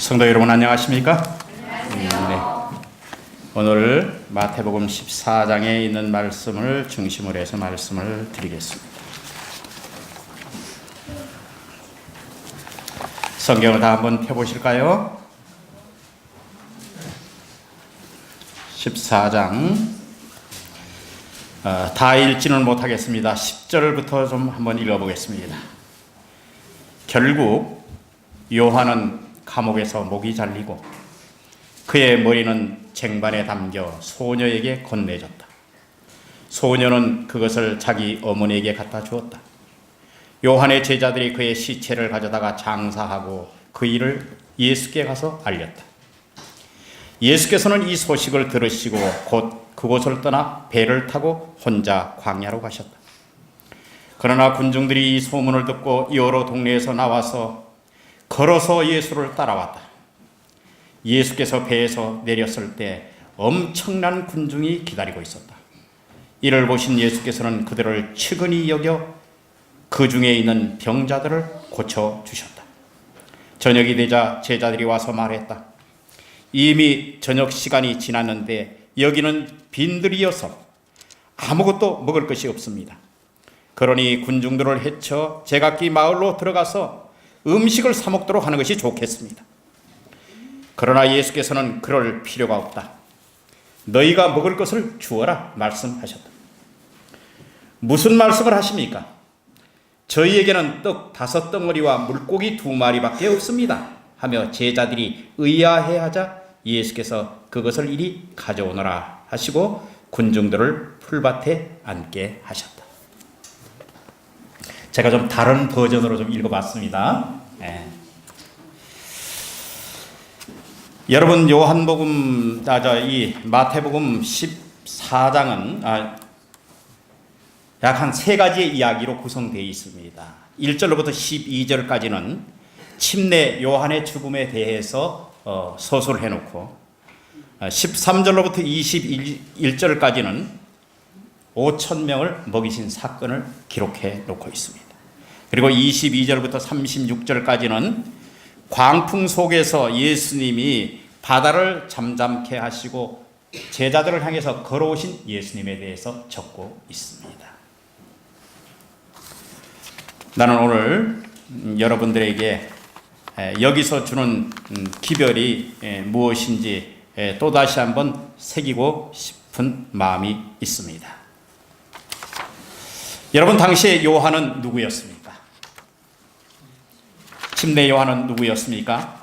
성도 여러분 안녕하십니까? 네. 오늘 마태복음 14장에 있는 말씀을 중심으로 해서 말씀을 드리겠습니다. 성경을 다 한번 펴보실까요? 14장 다 읽지는 못하겠습니다. 10절부터 좀 한번 읽어보겠습니다. 결국 요한은 감옥에서 목이 잘리고 그의 머리는 쟁반에 담겨 소녀에게 건네줬다. 소녀는 그것을 자기 어머니에게 갖다 주었다. 요한의 제자들이 그의 시체를 가져다가 장사하고 그 일을 예수께 가서 알렸다. 예수께서는 이 소식을 들으시고 곧 그곳을 떠나 배를 타고 혼자 광야로 가셨다. 그러나 군중들이 이 소문을 듣고 여러 동네에서 나와서 걸어서 예수를 따라왔다. 예수께서 배에서 내렸을 때 엄청난 군중이 기다리고 있었다. 이를 보신 예수께서는 그들을 측은히 여겨 그 중에 있는 병자들을 고쳐주셨다. 저녁이 되자 제자들이 와서 말했다. 이미 저녁 시간이 지났는데 여기는 빈들이어서 아무것도 먹을 것이 없습니다. 그러니 군중들을 헤쳐 제각기 마을로 들어가서 음식을 사 먹도록 하는 것이 좋겠습니다. 그러나 예수께서는 그럴 필요가 없다. 너희가 먹을 것을 주어라 말씀하셨다. 무슨 말씀을 하십니까? 저희에게는 떡 5덩어리와 물고기 2마리밖에 없습니다 하며 제자들이 의아해하자 예수께서 그것을 이리 가져오너라 하시고 군중들을 풀밭에 앉게 하셨다. 제가 좀 다른 버전으로 좀 읽어봤습니다. 네. 여러분 요한복음, 이 마태복음 14장은 약 한 3가지의 이야기로 구성되어 있습니다. 1절로부터 12절까지는 침례 요한의 죽음에 대해서 서술을 해놓고 13절로부터 21절까지는 5,000명을 먹이신 사건을 기록해 놓고 있습니다. 그리고 22절부터 36절까지는 광풍 속에서 예수님이 바다를 잠잠케 하시고 제자들을 향해서 걸어오신 예수님에 대해서 적고 있습니다. 나는 오늘 여러분들에게 여기서 주는 기별이 무엇인지 또다시 한번 새기고 싶은 마음이 있습니다. 여러분 당시에 요한은 누구였습니까? 침례 요한은 누구였습니까?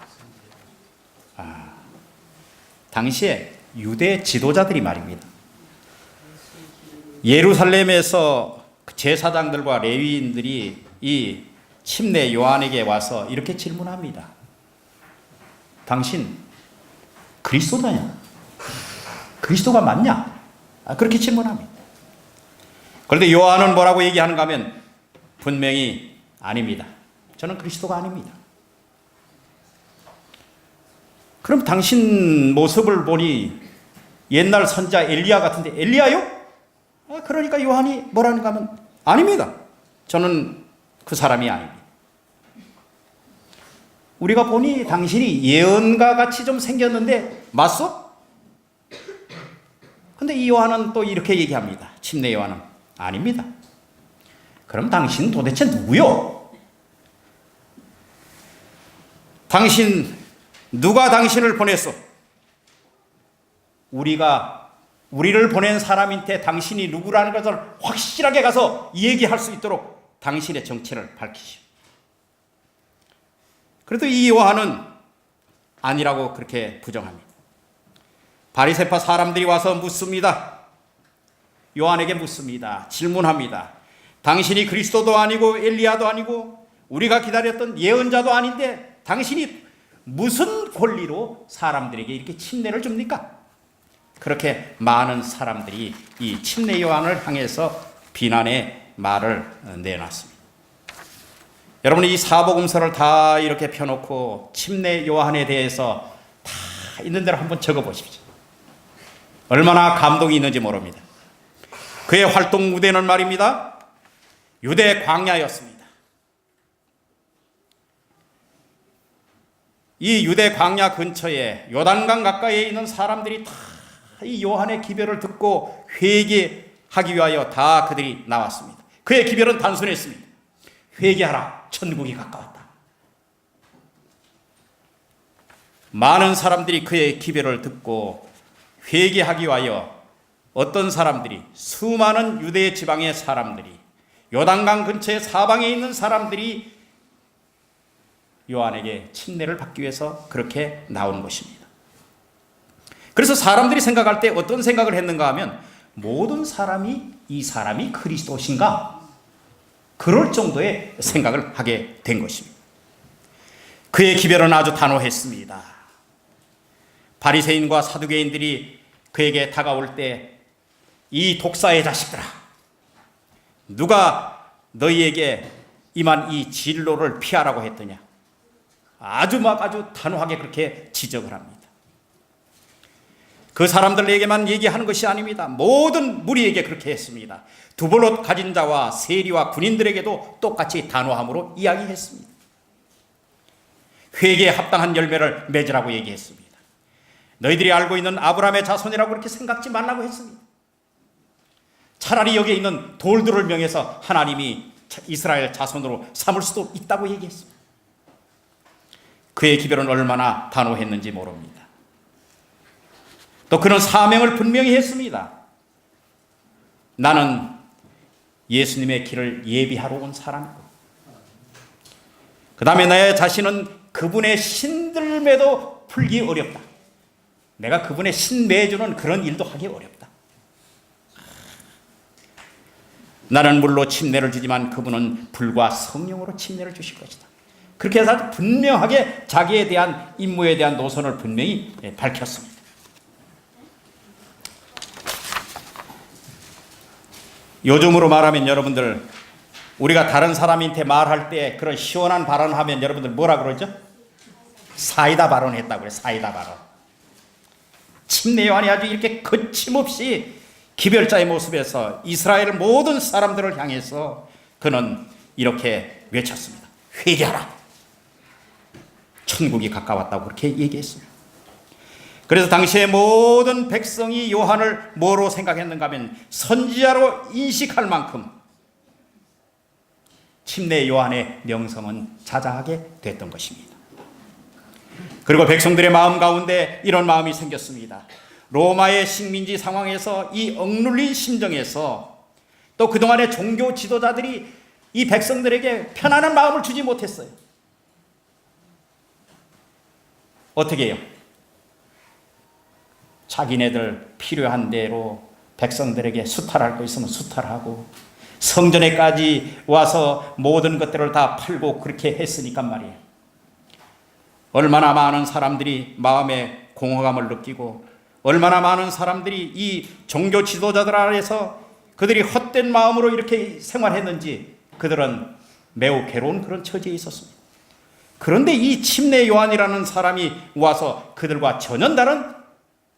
당시에 유대 지도자들이 말입니다. 예루살렘에서 제사장들과 레위인들이 이 침례 요한에게 와서 이렇게 질문합니다. 당신 그리스도냐? 그리스도가 맞냐? 그렇게 질문합니다. 그런데 요한은 뭐라고 얘기하는가 하면 분명히 아닙니다. 저는 그리스도가 아닙니다. 그럼 당신 모습을 보니 옛날 선지자 엘리야 같은데 엘리야요? 그러니까 요한이 뭐라는가 하면 아닙니다. 저는 그 사람이 아닙니다. 우리가 보니 당신이 예언가 같이 좀 생겼는데 맞소? 근데 이 요한은 또 이렇게 얘기합니다. 침례 요한은 아닙니다. 그럼 당신 도대체 누구요? 누가 당신을 보냈소? 우리를 보낸 사람한테 당신이 누구라는 것을 확실하게 가서 얘기할 수 있도록 당신의 정체를 밝히시오. 그래도 이 요한은 아니라고 그렇게 부정합니다. 바리새파 사람들이 와서 묻습니다. 요한에게 묻습니다. 질문합니다. 당신이 그리스도도 아니고 엘리야도 아니고 우리가 기다렸던 예언자도 아닌데 당신이 무슨 권리로 사람들에게 이렇게 침례를 줍니까? 그렇게 많은 사람들이 이 침례 요한을 향해서 비난의 말을 내놨습니다. 여러분 이 사복음서를 다 이렇게 펴놓고 침례 요한에 대해서 다 있는 대로 한번 적어보십시오. 얼마나 감동이 있는지 모릅니다. 그의 활동 무대는 말입니다. 유대 광야였습니다. 이 유대 광야 근처에 요단강 가까이에 있는 사람들이 다 이 요한의 기별을 듣고 회개하기 위하여 다 그들이 나왔습니다. 그의 기별은 단순했습니다. 회개하라, 천국이 가까웠다. 많은 사람들이 그의 기별을 듣고 회개하기 위하여 어떤 사람들이, 수많은 유대 지방의 사람들이, 요단강 근처의 사방에 있는 사람들이 요한에게 침례를 받기 위해서 그렇게 나온 것입니다. 그래서 사람들이 생각할 때 어떤 생각을 했는가 하면, 모든 사람이 이 사람이 그리스도신가? 그럴 정도의 생각을 하게 된 것입니다. 그의 기별은 아주 단호했습니다. 바리새인과 사두개인들이 그에게 다가올 때, 이 독사의 자식들아, 누가 너희에게 임한 이 진로를 피하라고 했더냐? 아주 단호하게 그렇게 지적을 합니다. 그 사람들에게만 얘기하는 것이 아닙니다. 모든 무리에게 그렇게 했습니다. 두볼옷 가진 자와 세리와 군인들에게도 똑같이 단호함으로 이야기했습니다. 회개에 합당한 열매를 맺으라고 얘기했습니다. 너희들이 알고 있는 아브라함의 자손이라고 그렇게 생각지 말라고 했습니다. 차라리 여기에 있는 돌들을 명해서 하나님이 이스라엘 자손으로 삼을 수도 있다고 얘기했습니다. 그의 기별은 얼마나 단호했는지 모릅니다. 또 그는 사명을 분명히 했습니다. 나는 예수님의 길을 예비하러 온 사람이고, 그 다음에 내 자신은 그분의 신들매도 풀기 어렵다. 내가 그분의 신 매주는 그런 일도 하기 어렵다. 나는 물로 침례를 주지만 그분은 불과 성령으로 침례를 주실 것이다. 그렇게 해서 분명하게 자기에 대한 임무에 대한 노선을 분명히 밝혔습니다. 요즘으로 말하면 여러분들, 우리가 다른 사람한테 말할 때 그런 시원한 발언을 하면 여러분들 뭐라 그러죠? 사이다 발언했다고 그래요. 사이다 발언. 침례 요한이 아주 이렇게 거침없이 기별자의 모습에서 이스라엘 모든 사람들을 향해서 그는 이렇게 외쳤습니다. 회개하라. 천국이 가까웠다고 그렇게 얘기했습니다. 그래서 당시의 모든 백성이 요한을 뭐로 생각했는가 하면 선지자로 인식할 만큼 침례 요한의 명성은 자자하게 됐던 것입니다. 그리고 백성들의 마음 가운데 이런 마음이 생겼습니다. 로마의 식민지 상황에서 이 억눌린 심정에서 또 그동안의 종교 지도자들이 이 백성들에게 편안한 마음을 주지 못했어요. 어떻게 해요? 자기네들 필요한 대로 백성들에게 수탈할 거 있으면 수탈하고, 성전에까지 와서 모든 것들을 다 팔고 그렇게 했으니까 말이에요. 얼마나 많은 사람들이 마음에 공허감을 느끼고, 얼마나 많은 사람들이 이 종교 지도자들 아래서 그들이 헛된 마음으로 이렇게 생활했는지 그들은 매우 괴로운 그런 처지에 있었습니다. 그런데 이 침례 요한이라는 사람이 와서 그들과 전혀 다른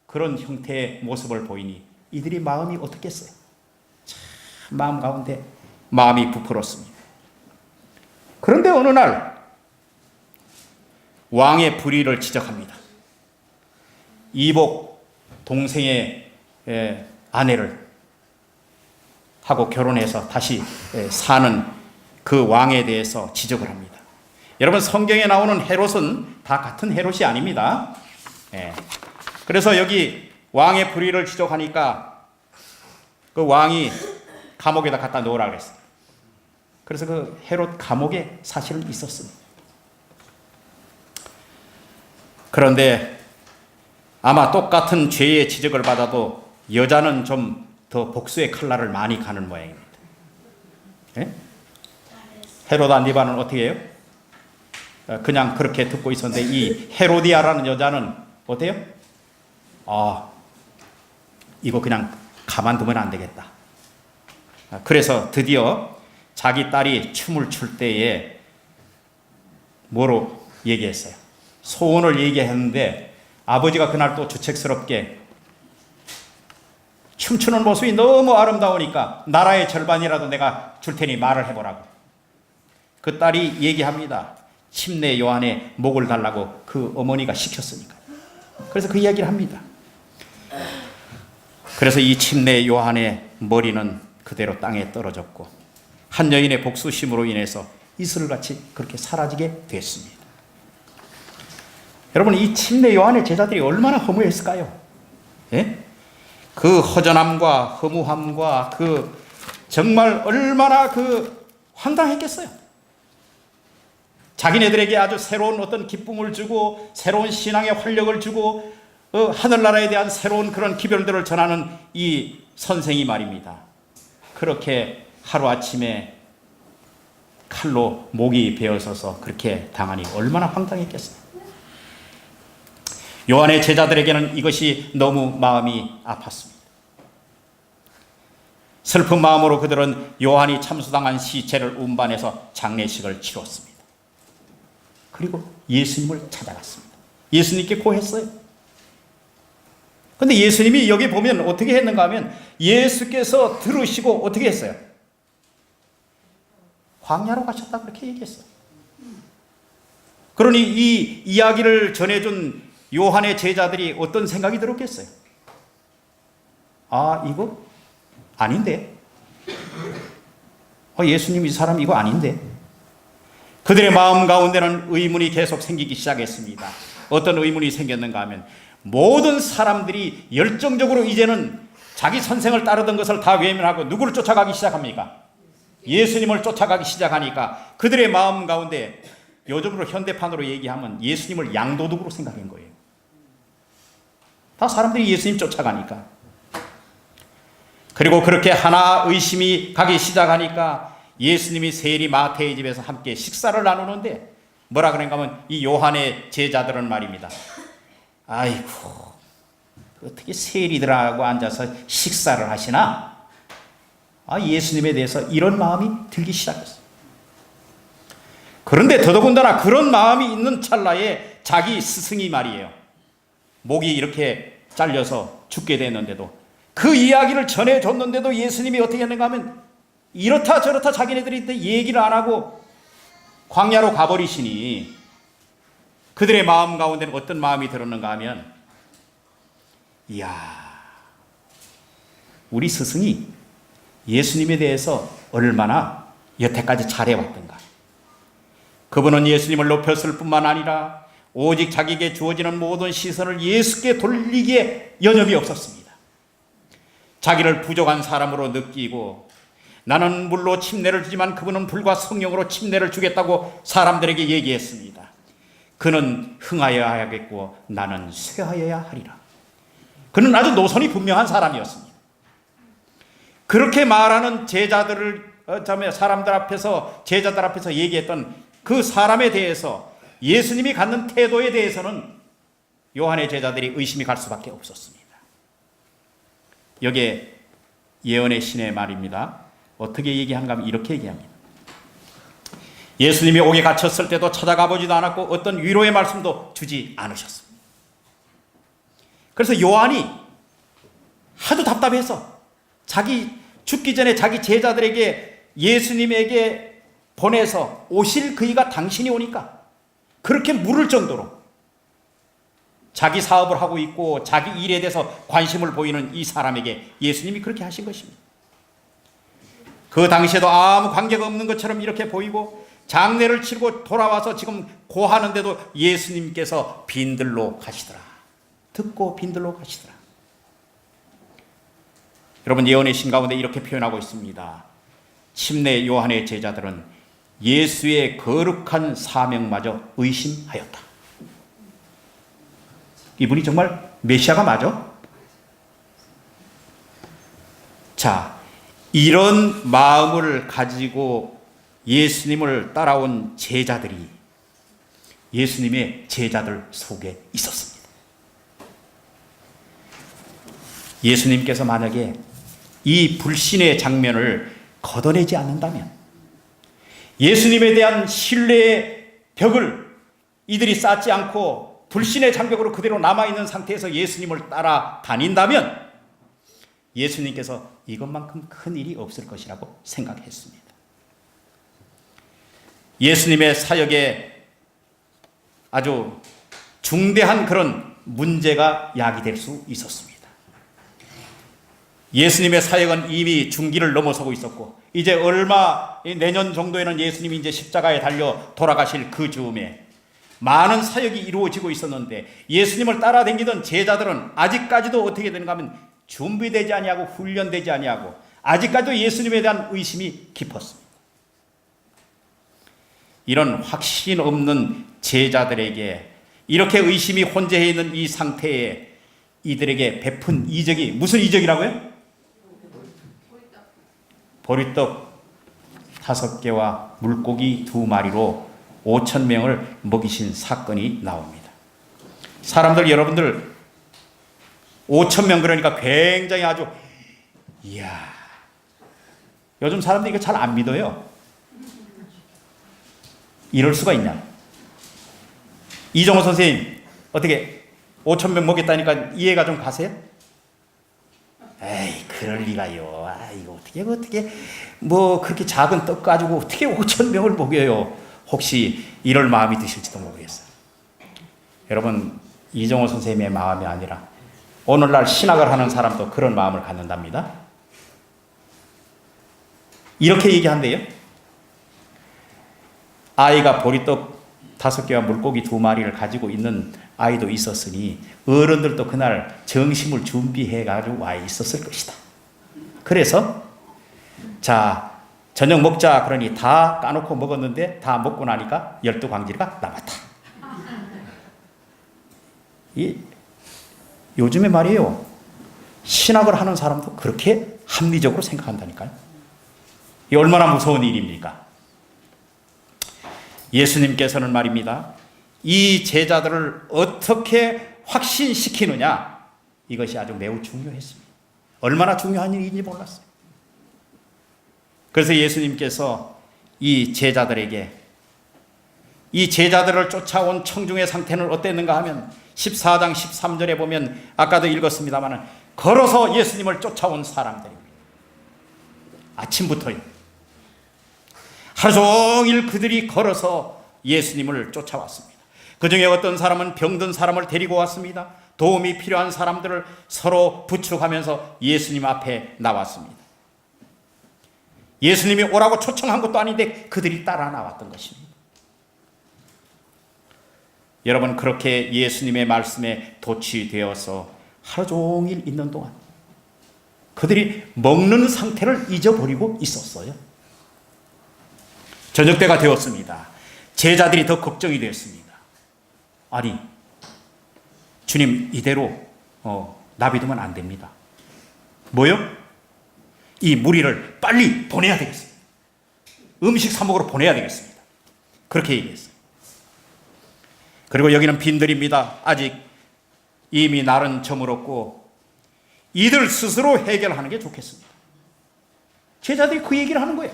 그런 형태의 모습을 보이니 이들이 마음이 어떻겠어요? 참 마음 가운데 마음이 부풀었습니다. 그런데 어느 날 왕의 불의를 지적합니다. 이복 동생의 아내를 하고 결혼해서 다시 사는 그 왕에 대해서 지적을 합니다. 여러분, 성경에 나오는 헤롯은 다 같은 헤롯이 아닙니다. 그래서 여기 왕의 불의를 지적하니까 그 왕이 감옥에다 갖다 놓으라 그랬어요. 그래서 그 헤롯 감옥에 사실은 있었습니다. 그런데 아마 똑같은 죄의 지적을 받아도 여자는 좀 더 복수의 칼날을 많이 가는 모양입니다. 헤롯 안디바는 어떻게 해요? 그냥 그렇게 듣고 있었는데 이 헤로디아라는 여자는 어때요? 이거 그냥 가만두면 안 되겠다. 그래서 드디어 자기 딸이 춤을 출 때에 뭐로 얘기했어요? 소원을 얘기했는데 아버지가 그날 또 주책스럽게 춤추는 모습이 너무 아름다우니까 나라의 절반이라도 내가 줄 테니 말을 해보라고. 그 딸이 얘기합니다. 침례 요한의 목을 달라고 그 어머니가 시켰으니까. 그래서 그 이야기를 합니다. 그래서 이 침례 요한의 머리는 그대로 땅에 떨어졌고 한 여인의 복수심으로 인해서 이슬같이 그렇게 사라지게 됐습니다. 여러분, 이 침례 요한의 제자들이 얼마나 허무했을까요? 예? 그 허전함과 허무함과 그 정말 얼마나 그 황당했겠어요. 자기네들에게 아주 새로운 어떤 기쁨을 주고 새로운 신앙의 활력을 주고 하늘나라에 대한 새로운 그런 기별들을 전하는 이 선생이 말입니다. 그렇게 하루아침에 칼로 목이 베어서서 그렇게 당하니 얼마나 황당했겠어요. 요한의 제자들에게는 이것이 너무 마음이 아팠습니다. 슬픈 마음으로 그들은 요한이 참수당한 시체를 운반해서 장례식을 치렀습니다. 그리고 예수님을 찾아갔습니다. 예수님께 고했어요. 근데 예수님이 여기 보면 어떻게 했는가 하면 예수께서 들으시고 어떻게 했어요? 광야로 가셨다 그렇게 얘기했어요. 그러니 이 이야기를 전해준 요한의 제자들이 어떤 생각이 들었겠어요? 아, 이거 아닌데? 예수님 이 사람 이거 아닌데? 그들의 마음 가운데는 의문이 계속 생기기 시작했습니다. 어떤 의문이 생겼는가 하면 모든 사람들이 열정적으로 이제는 자기 선생을 따르던 것을 다 외면하고 누구를 쫓아가기 시작합니까? 예수님을 쫓아가기 시작하니까 그들의 마음 가운데 요즘으로 현대판으로 얘기하면 예수님을 양도둑으로 생각한 거예요. 다 사람들이 예수님 쫓아가니까. 그리고 그렇게 하나 의심이 가기 시작하니까 예수님이 세리 마태의 집에서 함께 식사를 나누는데 뭐라 그런가 하면 이 요한의 제자들은 말입니다. 아이고, 어떻게 세리들하고 앉아서 식사를 하시나? 예수님에 대해서 이런 마음이 들기 시작했어요. 그런데 더더군다나 그런 마음이 있는 찰나에 자기 스승이 말이에요. 목이 이렇게 잘려서 죽게 됐는데도 그 이야기를 전해줬는데도 예수님이 어떻게 했는가 하면 이렇다 저렇다 자기네들이 얘기를 안 하고 광야로 가버리시니 그들의 마음 가운데는 어떤 마음이 들었는가 하면 이야, 우리 스승이 예수님에 대해서 얼마나 여태까지 잘해왔던가. 그분은 예수님을 높였을 뿐만 아니라 오직 자기에게 주어지는 모든 시선을 예수께 돌리기에 여념이 없었습니다. 자기를 부족한 사람으로 느끼고 나는 물로 침례를 주지만 그분은 불과 성령으로 침례를 주겠다고 사람들에게 얘기했습니다. 그는 흥하여야 하겠고 나는 쇠하여야 하리라. 그는 아주 노선이 분명한 사람이었습니다. 그렇게 말하는 사람들 앞에서 제자들 앞에서 얘기했던 그 사람에 대해서 예수님이 갖는 태도에 대해서는 요한의 제자들이 의심이 갈 수밖에 없었습니다. 여기에 예언의 신의 말입니다. 어떻게 얘기한가 하면 이렇게 얘기합니다. 예수님이 옥에 갇혔을 때도 찾아가 보지도 않았고 어떤 위로의 말씀도 주지 않으셨습니다. 그래서 요한이 하도 답답해서 자기 죽기 전에 자기 제자들에게 예수님에게 보내서 오실 그이가 당신이 오니까 그렇게 물을 정도로 자기 사업을 하고 있고 자기 일에 대해서 관심을 보이는 이 사람에게 예수님이 그렇게 하신 것입니다. 그 당시에도 아무 관계가 없는 것처럼 이렇게 보이고 장례를 치르고 돌아와서 지금 고하는데도 예수님께서 빈들로 가시더라. 듣고 빈들로 가시더라. 여러분, 예언의 신 가운데 이렇게 표현하고 있습니다. 침례 요한의 제자들은 예수의 거룩한 사명마저 의심하였다. 이분이 정말 메시아가 맞아? 자, 이런 마음을 가지고 예수님을 따라온 제자들이 예수님의 제자들 속에 있었습니다. 예수님께서 만약에 이 불신의 장면을 걷어내지 않는다면, 예수님에 대한 신뢰의 벽을 이들이 쌓지 않고 불신의 장벽으로 그대로 남아있는 상태에서 예수님을 따라다닌다면 예수님께서 이것만큼 큰 일이 없을 것이라고 생각했습니다. 예수님의 사역에 아주 중대한 그런 문제가 야기될 수 있었습니다. 예수님의 사역은 이미 중기를 넘어서고 있었고, 이제 내년 정도에는 예수님이 이제 십자가에 달려 돌아가실 그 즈음에 많은 사역이 이루어지고 있었는데, 예수님을 따라다니던 제자들은 아직까지도 어떻게 되는가 하면 준비되지 아니하고 훈련되지 아니하고 아직까지도 예수님에 대한 의심이 깊었습니다. 이런 확신 없는 제자들에게 이렇게 의심이 혼재해 있는 이 상태에 이들에게 베푼 이적이 무슨 이적이라고요? 보리떡 5개와 물고기 2마리로 5,000명을 먹이신 사건이 나옵니다. 사람들, 여러분들 5,000명 그러니까 굉장히 아주, 이야, 요즘 사람들이 이거 잘 안 믿어요. 이럴 수가 있냐? 이정호 선생님 어떻게 5,000명 먹였다니까 이해가 좀 가세요? 에이, 그럴 리가요. 이거 어떻게 뭐 그렇게 작은 떡 가지고 어떻게 5,000명을 먹여요? 혹시 이럴 마음이 드실지도 모르겠어요. 여러분, 이정호 선생님의 마음이 아니라 오늘날 신학을 하는 사람도 그런 마음을 갖는답니다. 이렇게 얘기한대요. 아이가 보리떡 5개와 물고기 2마리를 가지고 있는 아이도 있었으니 어른들도 그날 정심을 준비해 가지고 와 있었을 것이다. 그래서 자, 저녁 먹자 그러니 다 까놓고 먹었는데 다 먹고 나니까 12광지리가 남았다. 요즘에 말이에요, 신학을 하는 사람도 그렇게 합리적으로 생각한다니까요. 이 얼마나 무서운 일입니까? 예수님께서는 말입니다, 이 제자들을 어떻게 확신시키느냐, 이것이 아주 매우 중요했습니다. 얼마나 중요한 일인지 몰랐어요. 그래서 예수님께서 이 제자들에게, 이 제자들을 쫓아온 청중의 상태는 어땠는가 하면 14장 13절에 보면 아까도 읽었습니다만 걸어서 예수님을 쫓아온 사람들입니다. 아침부터요. 하루 종일 그들이 걸어서 예수님을 쫓아왔습니다. 그 중에 어떤 사람은 병든 사람을 데리고 왔습니다. 도움이 필요한 사람들을 서로 부축하면서 예수님 앞에 나왔습니다. 예수님이 오라고 초청한 것도 아닌데 그들이 따라 나왔던 것입니다. 여러분, 그렇게 예수님의 말씀에 도취되어서 하루 종일 있는 동안 그들이 먹는 상태를 잊어버리고 있었어요. 저녁 때가 되었습니다. 제자들이 더 걱정이 되었습니다. 아니, 주님, 이대로 놔두면 안 됩니다. 뭐요? 이 무리를 빨리 보내야 되겠습니다. 음식 사 먹으러 보내야 되겠습니다. 그렇게 얘기했어요. 그리고 여기는 빈들입니다. 아직 이미 날은 저물었고 이들 스스로 해결하는 게 좋겠습니다. 제자들이 그 얘기를 하는 거예요.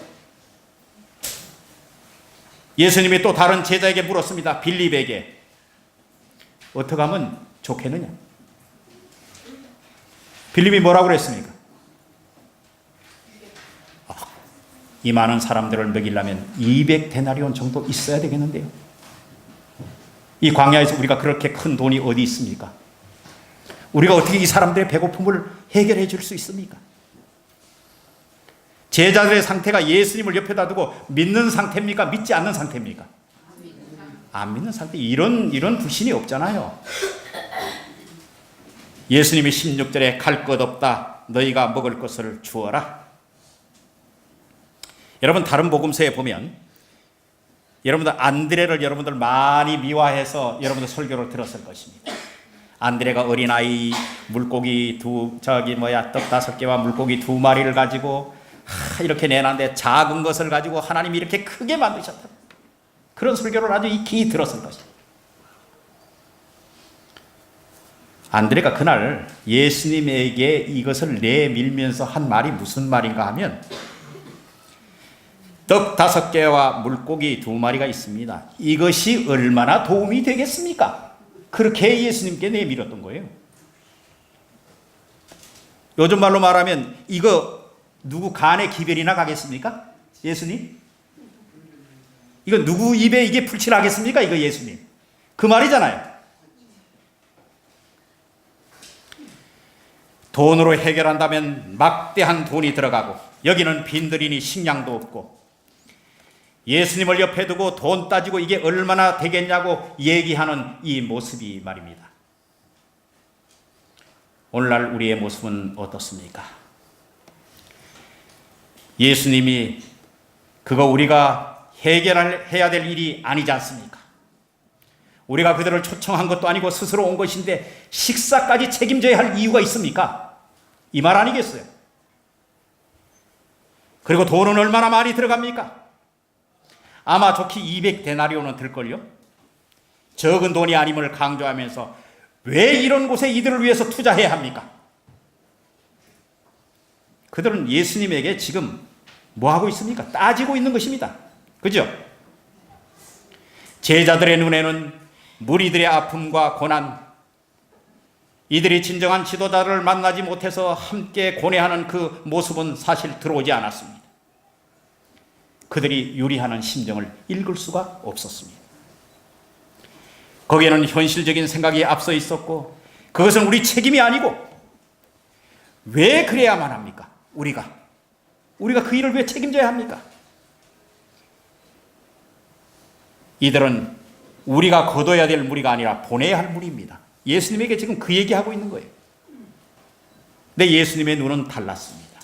예수님이 또 다른 제자에게 물었습니다. 빌립에게. 어떻게 하면 좋겠느냐? 빌립이 뭐라고 그랬습니까? 이 많은 사람들을 먹이려면 200데나리온 정도 있어야 되겠는데요. 이 광야에서 우리가 그렇게 큰 돈이 어디 있습니까? 우리가 어떻게 이 사람들의 배고픔을 해결해 줄 수 있습니까? 제자들의 상태가 예수님을 옆에다 두고 믿는 상태입니까? 믿지 않는 상태입니까? 안 믿는 상태. 이런 불신이 없잖아요. 예수님이 16절에 갈 것 없다. 너희가 먹을 것을 주어라. 여러분, 다른 복음서에 보면 여러분들 안드레를 여러분들 많이 미화해서 여러분들 설교를 들었을 것입니다. 안드레가 어린아이 물고기 떡 5개와 물고기 2마리를 가지고 이렇게 내놨는데 작은 것을 가지고 하나님이 이렇게 크게 만드셨다. 그런 설교를 아주 익히 들었을 것입니다. 안드레가 그날 예수님에게 이것을 내밀면서 한 말이 무슨 말인가 하면, 떡 5개와 물고기 2마리가 있습니다. 이것이 얼마나 도움이 되겠습니까? 그렇게 예수님께 내밀었던 거예요. 요즘 말로 말하면 이거 누구 간에 기별이나 가겠습니까? 예수님? 이거 누구 입에 이게 풀칠하겠습니까? 이거 예수님. 그 말이잖아요. 돈으로 해결한다면 막대한 돈이 들어가고 여기는 빈들이니 식량도 없고 예수님을 옆에 두고 돈 따지고 이게 얼마나 되겠냐고 얘기하는 이 모습이 말입니다. 오늘날 우리의 모습은 어떻습니까? 예수님이 그거 우리가 해야 될 일이 아니지 않습니까? 우리가 그들을 초청한 것도 아니고 스스로 온 것인데 식사까지 책임져야 할 이유가 있습니까? 이 말 아니겠어요? 그리고 돈은 얼마나 많이 들어갑니까? 아마 좋게 200데나리온은 들걸요? 적은 돈이 아님을 강조하면서 왜 이런 곳에 이들을 위해서 투자해야 합니까? 그들은 예수님에게 지금 뭐 하고 있습니까? 따지고 있는 것입니다. 그죠? 제자들의 눈에는 무리들의 아픔과 고난, 이들이 진정한 지도자를 만나지 못해서 함께 고뇌하는 그 모습은 사실 들어오지 않았습니다. 그들이 유리하는 심정을 읽을 수가 없었습니다. 거기에는 현실적인 생각이 앞서 있었고 그것은 우리 책임이 아니고 왜 그래야만 합니까? 우리가 그 일을 왜 책임져야 합니까? 이들은 우리가 거둬야 될 무리가 아니라 보내야 할 무리입니다. 예수님에게 지금 그 얘기하고 있는 거예요. 근데 예수님의 눈은 달랐습니다.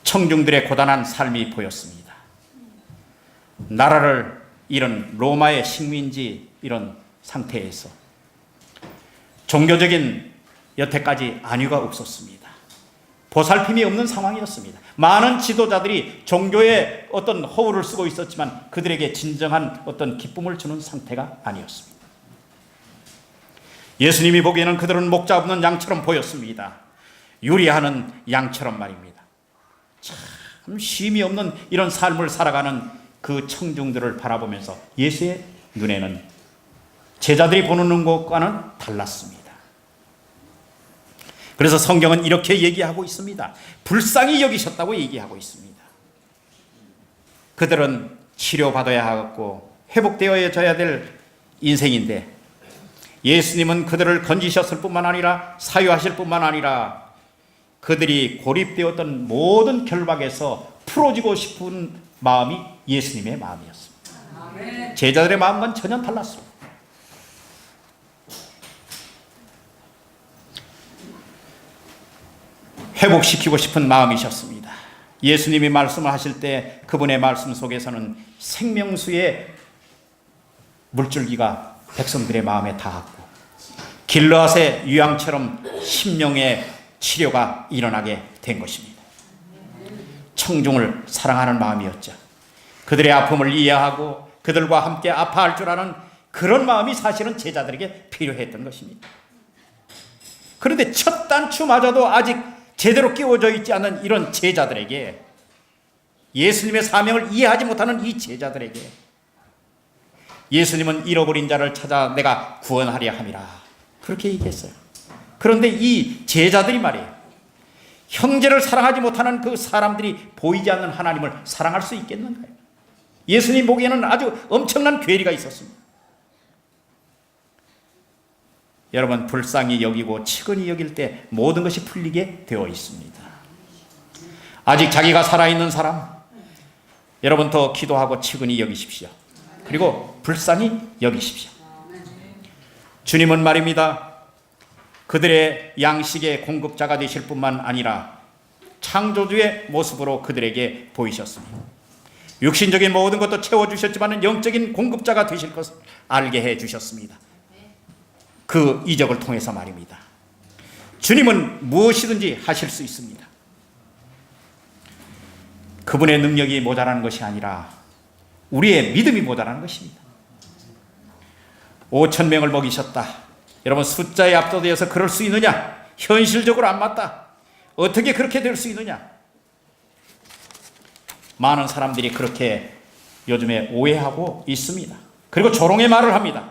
청중들의 고단한 삶이 보였습니다. 나라를 잃은 로마의 식민지 이런 상태에서 종교적인 여태까지 안위가 없었습니다. 보살핌이 없는 상황이었습니다. 많은 지도자들이 종교의 어떤 허울을 쓰고 있었지만 그들에게 진정한 어떤 기쁨을 주는 상태가 아니었습니다. 예수님이 보기에는 그들은 목자 없는 양처럼 보였습니다. 유리하는 양처럼 말입니다. 참 쉼이 없는 이런 삶을 살아가는 그 청중들을 바라보면서 예수의 눈에는 제자들이 보는 것과는 달랐습니다. 그래서 성경은 이렇게 얘기하고 있습니다. 불쌍히 여기셨다고 얘기하고 있습니다. 그들은 치료받아야 하고 회복되어져야 될 인생인데 예수님은 그들을 건지셨을 뿐만 아니라 사유하실 뿐만 아니라 그들이 고립되었던 모든 결박에서 풀어지고 싶은 마음이 예수님의 마음이었습니다. 제자들의 마음과는 전혀 달랐습니다. 회복시키고 싶은 마음이셨습니다. 예수님이 말씀을 하실 때 그분의 말씀 속에서는 생명수의 물줄기가 백성들의 마음에 닿았고 길르앗의 유황처럼 심령의 치료가 일어나게 된 것입니다. 청중을 사랑하는 마음이었죠. 그들의 아픔을 이해하고 그들과 함께 아파할 줄 아는 그런 마음이 사실은 제자들에게 필요했던 것입니다. 그런데 첫 단추마저도 아직 제대로 끼워져 있지 않은 이런 제자들에게, 예수님의 사명을 이해하지 못하는 이 제자들에게 예수님은 잃어버린 자를 찾아 내가 구원하려 함이라 그렇게 얘기했어요. 그런데 이 제자들이 말이에요, 형제를 사랑하지 못하는 그 사람들이 보이지 않는 하나님을 사랑할 수 있겠는가요? 예수님 보기에는 아주 엄청난 괴리가 있었습니다. 여러분, 불쌍히 여기고 측은히 여길 때 모든 것이 풀리게 되어 있습니다. 아직 자기가 살아있는 사람, 여러분 더 기도하고 측은히 여기십시오. 그리고 불쌍히 여기십시오. 주님은 말입니다, 그들의 양식의 공급자가 되실 뿐만 아니라 창조주의 모습으로 그들에게 보이셨습니다. 육신적인 모든 것도 채워주셨지만 영적인 공급자가 되실 것을 알게 해주셨습니다. 그 이적을 통해서 말입니다. 주님은 무엇이든지 하실 수 있습니다. 그분의 능력이 모자라는 것이 아니라 우리의 믿음이 모자라는 것입니다. 5,000명을 먹이셨다. 여러분, 숫자에 압도되어서 그럴 수 있느냐? 현실적으로 안 맞다. 어떻게 그렇게 될 수 있느냐? 많은 사람들이 그렇게 요즘에 오해하고 있습니다. 그리고 조롱의 말을 합니다.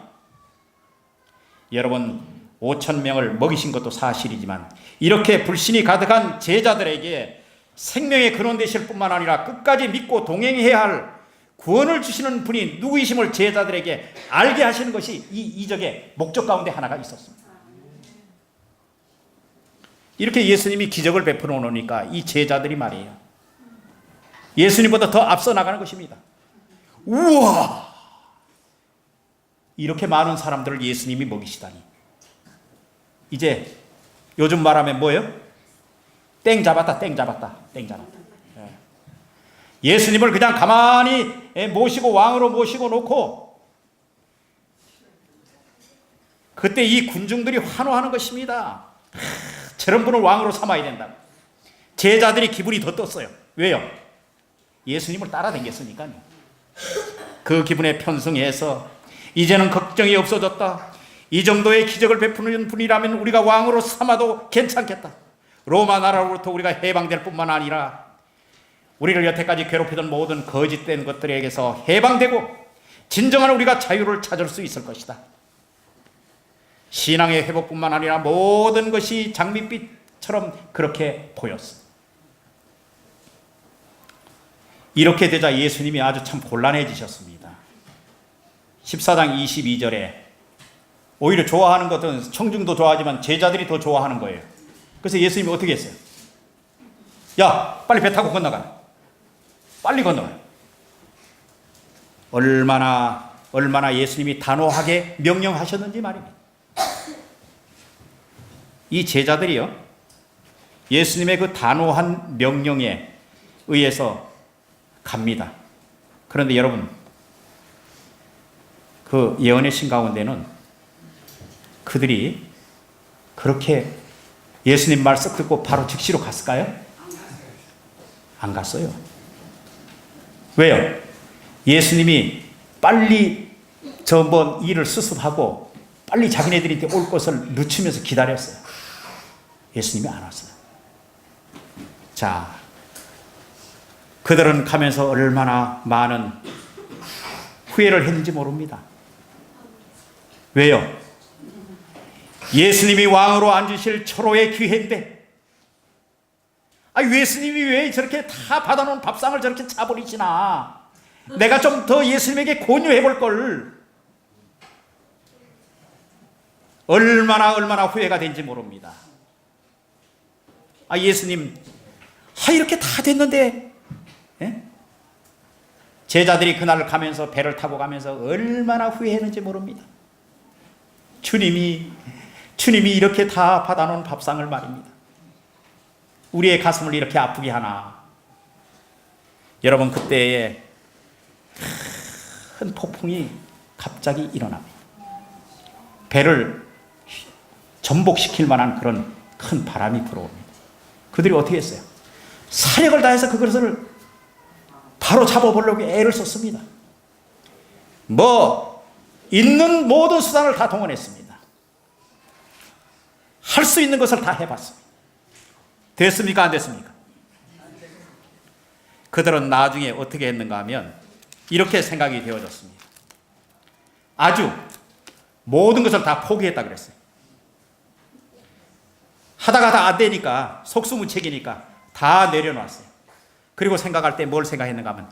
여러분, 5,000명을 먹이신 것도 사실이지만 이렇게 불신이 가득한 제자들에게 생명의 근원 되실 뿐만 아니라 끝까지 믿고 동행해야 할 구원을 주시는 분이 누구이심을 제자들에게 알게 하시는 것이 이 이적의 목적 가운데 하나가 있었습니다. 이렇게 예수님이 기적을 베풀어 놓으니까 이 제자들이 말이에요, 예수님보다 더 앞서 나가는 것입니다. 우와! 이렇게 많은 사람들을 예수님이 먹이시다니. 이제 요즘 말하면 뭐예요? 땡 잡았다, 땡 잡았다, 땡 잡았다. 예수님을 그냥 가만히 모시고 왕으로 모시고 놓고 그때 이 군중들이 환호하는 것입니다. 저런 분을 왕으로 삼아야 된다. 제자들이 기분이 더 떴어요. 왜요? 예수님을 따라다녔으니까요. 그 기분에 편승해서 이제는 걱정이 없어졌다. 이 정도의 기적을 베푸는 분이라면 우리가 왕으로 삼아도 괜찮겠다. 로마 나라로부터 우리가 해방될 뿐만 아니라 우리를 여태까지 괴롭히던 모든 거짓된 것들에게서 해방되고 진정한 우리가 자유를 찾을 수 있을 것이다. 신앙의 회복뿐만 아니라 모든 것이 장밋빛처럼 그렇게 보였어. 이렇게 되자 예수님이 아주 참 곤란해지셨습니다. 14장 22절에 오히려 좋아하는 것은 청중도 좋아하지만 제자들이 더 좋아하는 거예요. 그래서 예수님이 어떻게 했어요? 야, 빨리 배 타고 건너가. 빨리 건너가요. 얼마나 예수님이 단호하게 명령하셨는지 말입니다. 이 제자들이요, 예수님의 그 단호한 명령에 의해서 갑니다. 그런데 여러분, 그 예언의 신 가운데는 그들이 그렇게 예수님 말 썩 듣고 바로 즉시로 갔을까요? 안 갔어요. 왜요? 예수님이 빨리 저번 일을 수습하고 빨리 자기네들한테 올 것을 늦추면서 기다렸어요. 예수님이 안 왔어요. 자, 그들은 가면서 얼마나 많은 후회를 했는지 모릅니다. 왜요? 예수님이 왕으로 앉으실 초로의 기회인데, 예수님이 왜 저렇게 다 받아놓은 밥상을 저렇게 차버리시나? 내가 좀 더 예수님에게 권유해 볼 걸. 얼마나 후회가 된지 모릅니다. 예수님, 이렇게 다 됐는데, 예? 제자들이 그날 가면서 배를 타고 가면서 얼마나 후회했는지 모릅니다. 주님이 이렇게 다 받아놓은 밥상을 말입니다. 우리의 가슴을 이렇게 아프게 하나. 여러분, 그때에 큰 폭풍이 갑자기 일어납니다. 배를 전복시킬 만한 그런 큰 바람이 불어옵니다. 그들이 어떻게 했어요? 사력을 다해서 그것을 바로 잡아보려고 애를 썼습니다. 있는 모든 수단을 다 동원했습니다. 할 수 있는 것을 다 해봤습니다. 됐습니까? 안 됐습니까? 그들은 나중에 어떻게 했는가 하면 이렇게 생각이 되어졌습니다. 아주 모든 것을 다 포기했다 그랬어요. 하다가 다 안 되니까, 속수무책이니까 다 내려놨어요. 그리고 생각할 때 뭘 생각했는가 하면,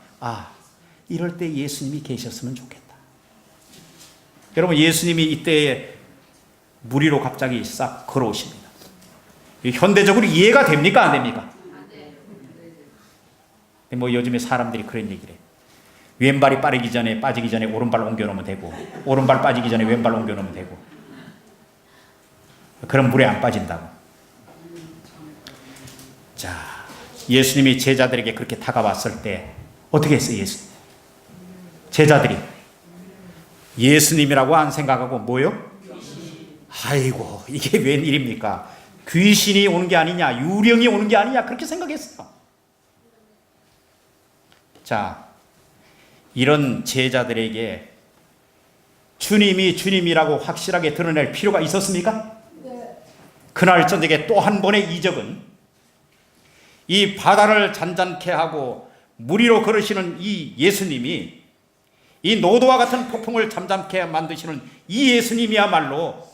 이럴 때 예수님이 계셨으면 좋겠다. 여러분, 예수님이 이때에 물 위로 갑자기 싹 걸어오십니다. 현대적으로 이해가 됩니까? 안 됩니까? 요즘에 사람들이 그런 얘기를 해요. 왼발이 빠지기 전에 오른발 옮겨놓으면 되고, 오른발 빠지기 전에 왼발 옮겨놓으면 되고, 그럼 물에 안 빠진다고. 자, 예수님이 제자들에게 그렇게 다가왔을 때 어떻게 했어요? 예수님, 제자들이 예수님이라고 안 생각하고 뭐요? 아이고, 이게 웬일입니까? 귀신이 오는 게 아니냐, 유령이 오는 게 아니냐, 그렇게 생각했어요. 자, 이런 제자들에게 주님이 주님이라고 확실하게 드러낼 필요가 있었습니까? 그날 저녁에 또 한 번의 이적은 이 바다를 잔잔케 하고 물 위로 걸으시는 이 예수님이, 이 노도와 같은 폭풍을 잠잠케 만드시는 이 예수님이야말로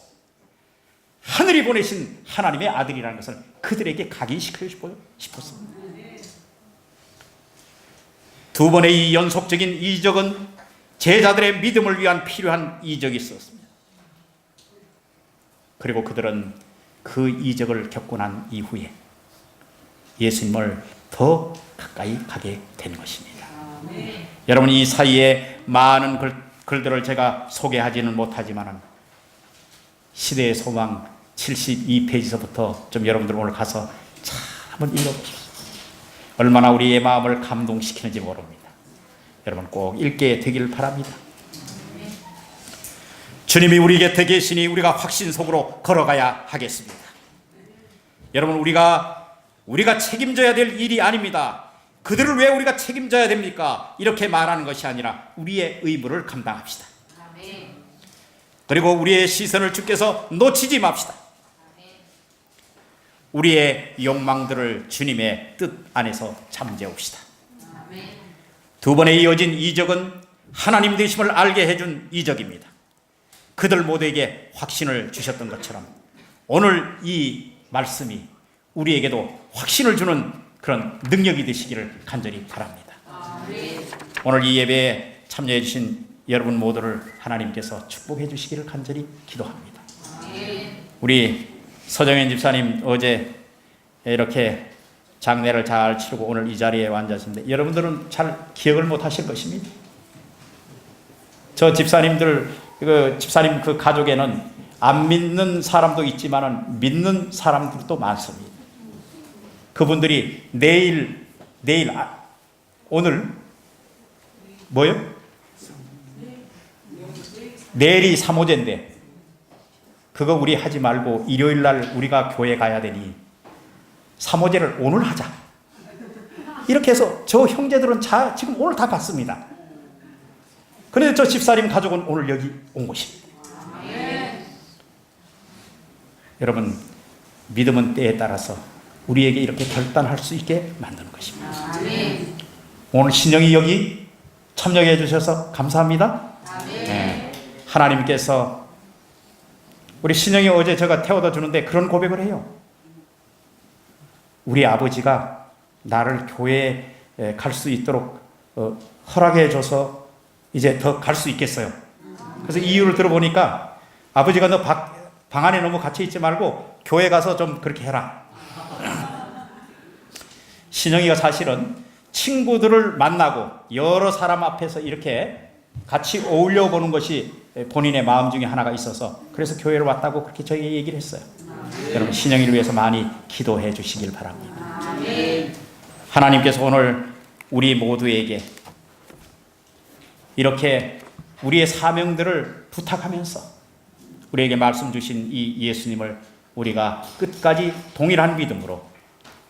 하늘이 보내신 하나님의 아들이라는 것을 그들에게 각인시키고 싶었습니다. 두 번의 이 연속적인 이적은 제자들의 믿음을 위한 필요한 이적이 있었습니다. 그리고 그들은 그 이적을 겪고 난 이후에 예수님을 더 가까이 가게 된 것입니다. 여러분, 이 사이에 많은 글들을 제가 소개하지는 못하지만 시대의 소망 72페이지서부터 좀 여러분들 오늘 가서 참 한번 읽어보십시오. 얼마나 우리의 마음을 감동시키는지 모릅니다. 여러분 꼭 읽게 되길 바랍니다. 주님이 우리 곁에 계시니 우리가 확신 속으로 걸어가야 하겠습니다. 여러분, 우리가 책임져야 될 일이 아닙니다. 그들을 왜 우리가 책임져야 됩니까? 이렇게 말하는 것이 아니라 우리의 의무를 감당합시다. 그리고 우리의 시선을 주께서 놓치지 맙시다. 우리의 욕망들을 주님의 뜻 안에서 잠재웁시다. 두 번에 이어진 이적은 하나님 되심을 알게 해준 이적입니다. 그들 모두에게 확신을 주셨던 것처럼 오늘 이 말씀이 우리에게도 확신을 주는 그런 능력이 되시기를 간절히 바랍니다. 오늘 이 예배에 참여해 주신 여러분 모두를 하나님께서 축복해 주시기를 간절히 기도합니다. 우리 서정현 집사님 어제 이렇게 장례를 잘 치르고 오늘 이 자리에 앉으신데 여러분들은 잘 기억을 못 하실 것입니다. 저 집사님 그 가족에는 안 믿는 사람도 있지만 믿는 사람들도 많습니다. 그분들이 오늘 뭐요? 내일이 3호제인데 그거 우리 하지 말고 일요일 날 우리가 교회 가야 되니 3호제를 오늘 하자. 이렇게 해서 저 형제들은 지금 오늘 다 갔습니다. 그런데 저 집사님 가족은 오늘 여기 온 것입니다. 여러분, 믿음은 때에 따라서 우리에게 이렇게 결단할 수 있게 만드는 것입니다. 오늘 신영이 여기 참여해 주셔서 감사합니다. 네. 하나님께서 우리 신영이 어제 제가 태워다 주는데 그런 고백을 해요. 우리 아버지가 나를 교회에 갈 수 있도록 허락해 줘서 이제 더 갈 수 있겠어요. 그래서 이유를 들어보니까 아버지가 너 방 안에 너무 갇혀 있지 말고 교회 가서 좀 그렇게 해라. 신영이가 사실은 친구들을 만나고 여러 사람 앞에서 이렇게 같이 어울려 보는 것이 본인의 마음 중에 하나가 있어서 그래서 교회를 왔다고 그렇게 저에게 얘기를 했어요. 여러분, 신영이를 위해서 많이 기도해 주시길 바랍니다. 하나님께서 오늘 우리 모두에게 이렇게 우리의 사명들을 부탁하면서 우리에게 말씀 주신 이 예수님을 우리가 끝까지 동일한 믿음으로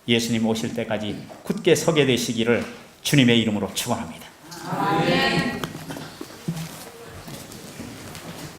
예수님 오실 때까지 굳게 서게 되시기를 주님의 이름으로 축원합니다. 아멘.